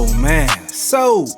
Oh man, so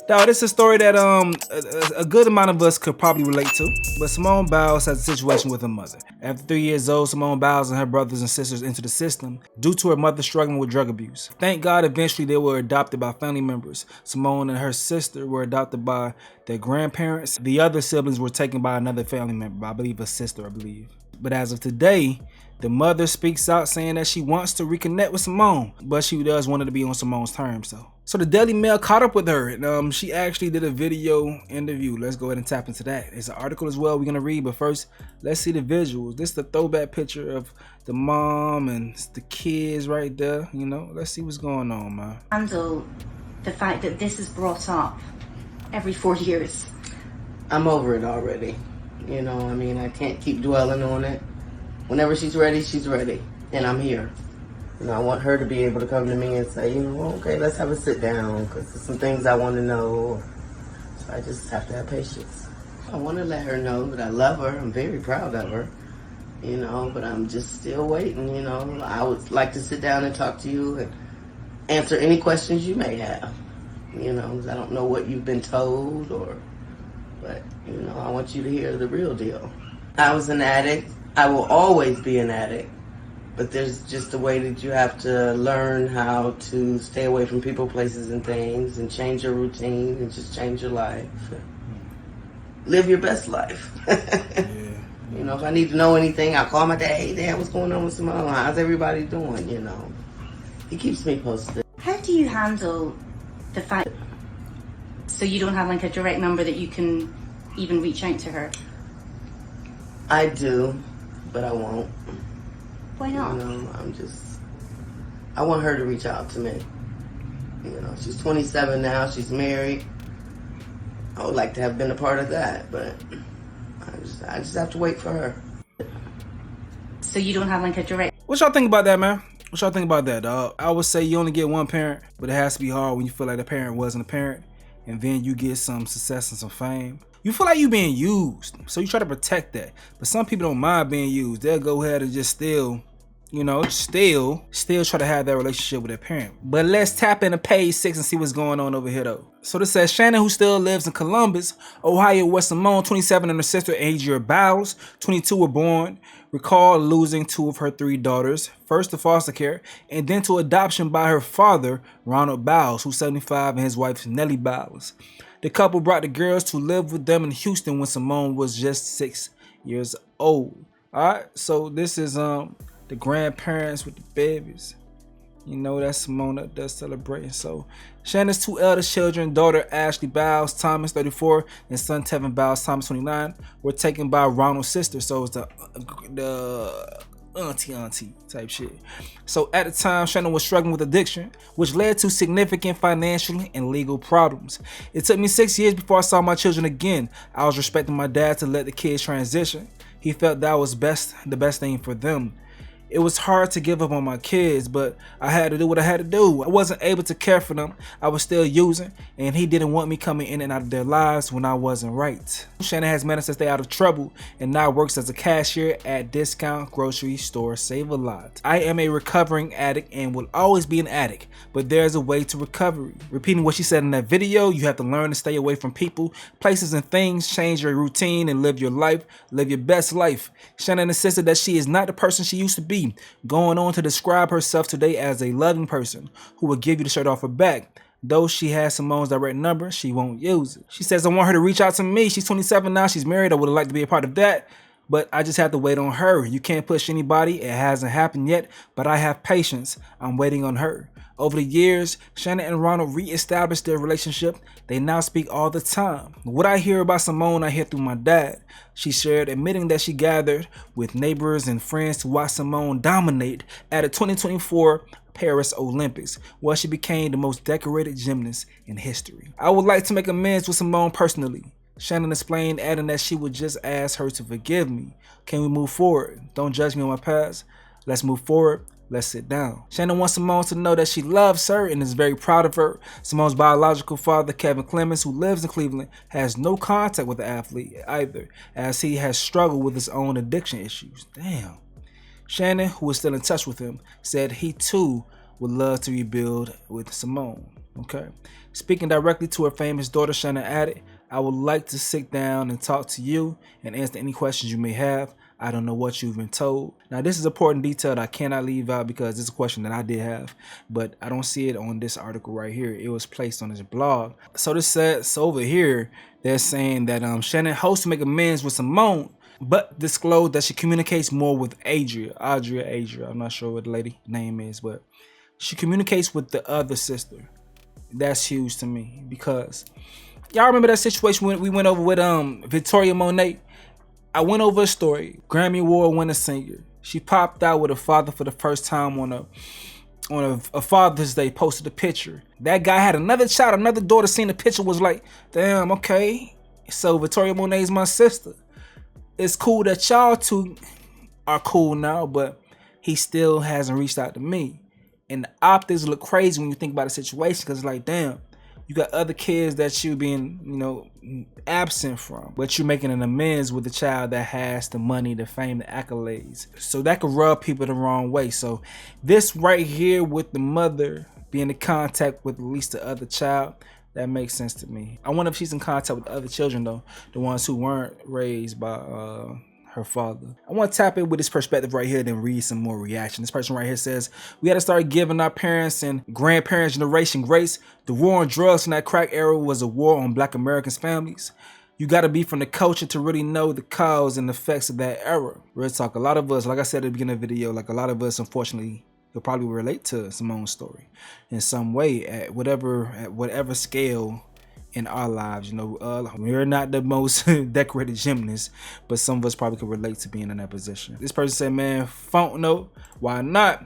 dog, this is a story that a good amount of us could probably relate to. But Simone Biles has a situation with her mother. After 3 years old, Simone Biles and her brothers and sisters entered the system due to her mother struggling with drug abuse. Thank God eventually they were adopted by family members. Simone and her sister were adopted by their grandparents. The other siblings were taken by another family member, I believe a sister, I believe. But as of today, the mother speaks out saying that she wants to reconnect with Simone, but she does want it to be on Simone's terms though. So the Daily Mail caught up with her and she actually did a video interview. Let's go ahead and tap into that. There's an article as well we're gonna read, but first, let's see the visuals. This is the throwback picture of the mom and the kids right there, you know. Let's see what's going on, man. Handle the fact that this is brought up every 4 years. I'm over it already. You know, I mean, I can't keep dwelling on it. Whenever she's ready, and I'm here. You know, I want her to be able to come to me and say, you know, okay, let's have a sit down, because there's some things I want to know. So I just have to have patience. I want to let her know that I love her. I'm very proud of her, you know, but I'm just still waiting, you know. I would like to sit down and talk to you and answer any questions you may have, you know, because I don't know what you've been told but, you know, I want you to hear the real deal. I was an addict. I will always be an addict, but there's just a way that you have to learn how to stay away from people, places, and things, and change your routine, and just change your life. Live your best life. You know, if I need to know anything, I'll call my dad. Hey, Dad, what's going on with Simone? How's everybody doing? You know, he keeps me posted. How do you handle the fact so you don't have like a direct number that you can even reach out to her? I do, but I won't. Why not? You know, I want her to reach out to me. You know, she's 27 now, she's married. I would like to have been a part of that, but I just have to wait for her. So you don't have like a direct... What y'all think about that, man? What y'all think about that, dog? I would say you only get one parent, but it has to be hard when you feel like the parent wasn't a parent, and then you get some success and some fame. You feel like you being used, so you try to protect that. But some people don't mind being used. They'll go ahead and just still try to have that relationship with their parent. But let's tap into page 6 and see what's going on over here though. So this says Shannon, who still lives in Columbus, Ohio, where Simone, 27, and her sister Adria Biles, 22, were born, recalled losing 2 of her 3 daughters, first to foster care and then to adoption by her father, Ronald Biles, who's 75, and his wife Nellie Biles. The couple brought the girls to live with them in Houston when Simone was just 6 years old. Alright, so this is the grandparents with the babies. You know, that's Simone up there celebrating. So Shannon's 2 eldest children, daughter Ashley Biles Thomas, 34, and son Tevin Biles Thomas, 29, were taken by Ronald's sister. So it's the auntie type shit. So at the time, Shannon was struggling with addiction, which led to significant financial and legal problems. It took me 6 years before I saw my children again. I was respecting my dad to let the kids transition. He felt that was the best thing for them. It was hard to give up on my kids, but I had to do what I had to do. I wasn't able to care for them. I was still using, and he didn't want me coming in and out of their lives when I wasn't right. Shannon has managed to stay out of trouble and now works as a cashier at discount grocery store Save a Lot. I am a recovering addict and will always be an addict, but there's a way to recovery. Repeating what she said in that video, you have to learn to stay away from people, places, and things, change your routine, and live your life, live your best life. Shannon insisted that she is not the person she used to be, going on to describe herself today as a loving person who will give you the shirt off her back. Though she has Simone's direct number, she won't use it. She says, I want her to reach out to me. She's 27 now, she's married. I would have liked to be a part of that, but I just have to wait on her. You can't push anybody. It hasn't happened yet, but I have patience. I'm waiting on her. Over the years, Shannon and Ronald re-established their relationship. They now speak all the time. What I hear about Simone, I hear through my dad. She shared, admitting that she gathered with neighbors and friends to watch Simone dominate at the 2024 Paris Olympics, where she became the most decorated gymnast in history. I would like to make amends with Simone personally. Shannon explained, adding that she would just ask her to forgive me. Can we move forward? Don't judge me on my past. Let's move forward. Let's sit down. Shannon wants Simone to know that she loves her and is very proud of her. Simone's biological father, Kevin Clemens, who lives in Cleveland, has no contact with the athlete either, as he has struggled with his own addiction issues. Damn. Shannon, who is still in touch with him, said he too would love to rebuild with Simone. Okay. Speaking directly to her famous daughter, Shannon added, I would like to sit down and talk to you and answer any questions you may have. I don't know what you've been told. Now, this is important detail that I cannot leave out because it's a question that I did have, but I don't see it on this article right here. It was placed on his blog. So this says over here, they're saying that Shannon hopes to make amends with Simone, but disclosed that she communicates more with Adria. I'm not sure what the lady name is, but she communicates with the other sister. That's huge to me because y'all remember that situation when we went over with Victoria Monet? I went over a story. Grammy Award winning singer. She popped out with her father for the first time on a Father's Day, posted a picture. That guy had another child, another daughter, seen the picture, was like, damn, okay. So Victoria Monet is my sister. It's cool that y'all two are cool now, but he still hasn't reached out to me. And the optics look crazy when you think about the situation, because it's like, damn, you got other kids that you being, absent from, but you're making an amends with the child that has the money, the fame, the accolades. So that could rub people the wrong way. So this right here with the mother being in contact with at least the other child, that makes sense to me. I wonder if she's in contact with the other children though, the ones who weren't raised by her father. I want to tap in with this perspective right here, then read some more reaction. This person right here says, we had to start giving our parents and grandparents generation grace. The war on drugs in that crack era was a war on Black Americans' families. You got to be from the culture to really know the cause and effects of that era. Real talk, a lot of us, like I said at the beginning of the video, like a lot of us, unfortunately, you'll probably relate to Simone's story in some way at whatever scale in our lives. We're not the most decorated gymnasts, but some of us probably could relate to being in that position. This person said, man, funk note, why not?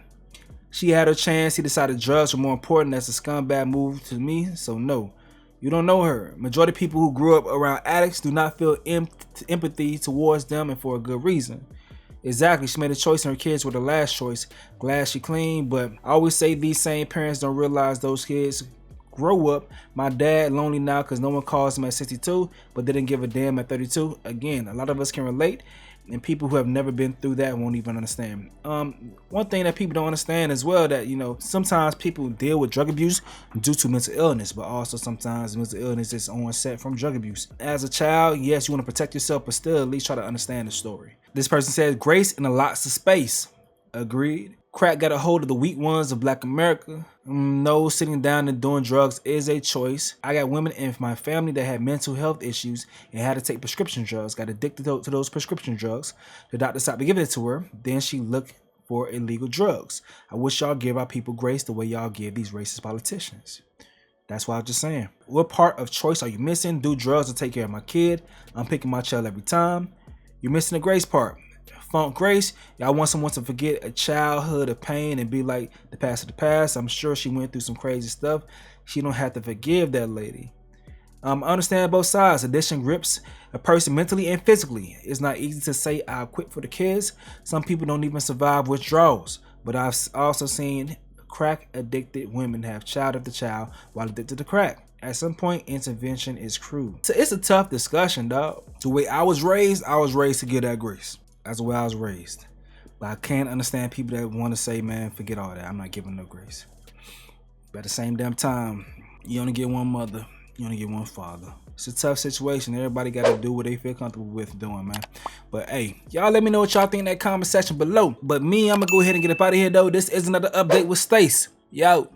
She had her chance. He decided drugs were more important. That's a scumbag move to me, so no. You don't know her. Majority of people who grew up around addicts do not feel empathy towards them, and for a good reason. Exactly, she made a choice and her kids were the last choice. Glad she clean, but I always say these same parents don't realize those kids grow up. My dad lonely now because no one calls him at 62, but didn't give a damn at 32. Again, a lot of us can relate, and people who have never been through that won't even understand. One thing that people don't understand as well, that sometimes people deal with drug abuse due to mental illness, but also sometimes mental illness is onset from drug abuse. As a child, yes, you want to protect yourself, but still at least try to understand the story. This person says, grace in a lots of space. Agreed. Crack got a hold of the weak ones of Black America. No, sitting down and doing drugs is a choice. I got women in my family that had mental health issues and had to take prescription drugs, got addicted to those prescription drugs. The doctor stopped giving it to her. Then she looked for illegal drugs. I wish y'all give our people grace the way y'all give these racist politicians. That's why I was just saying. What part of choice are you missing? Do drugs to take care of my kid? I'm picking my child every time. You're missing the grace part. Funk grace, y'all want someone to forget a childhood of pain and be like the past of the past. I'm sure she went through some crazy stuff. She don't have to forgive that lady. I understand both sides. Addiction grips a person mentally and physically. It's not easy to say I'll quit for the kids. Some people don't even survive withdrawals. But I've also seen crack addicted women have child after child while addicted to crack. At some point, intervention is crucial. So it's a tough discussion, dog. The way I was raised to give that grace. That's the way I was raised. But I can't understand people that want to say, man, forget all that. I'm not giving no grace. But at the same damn time, you only get one mother. You only get one father. It's a tough situation. Everybody got to do what they feel comfortable with doing, man. But hey, y'all let me know what y'all think in that comment section below. But me, I'm going to go ahead and get up out of here, though. This is another update with Stace. Yo.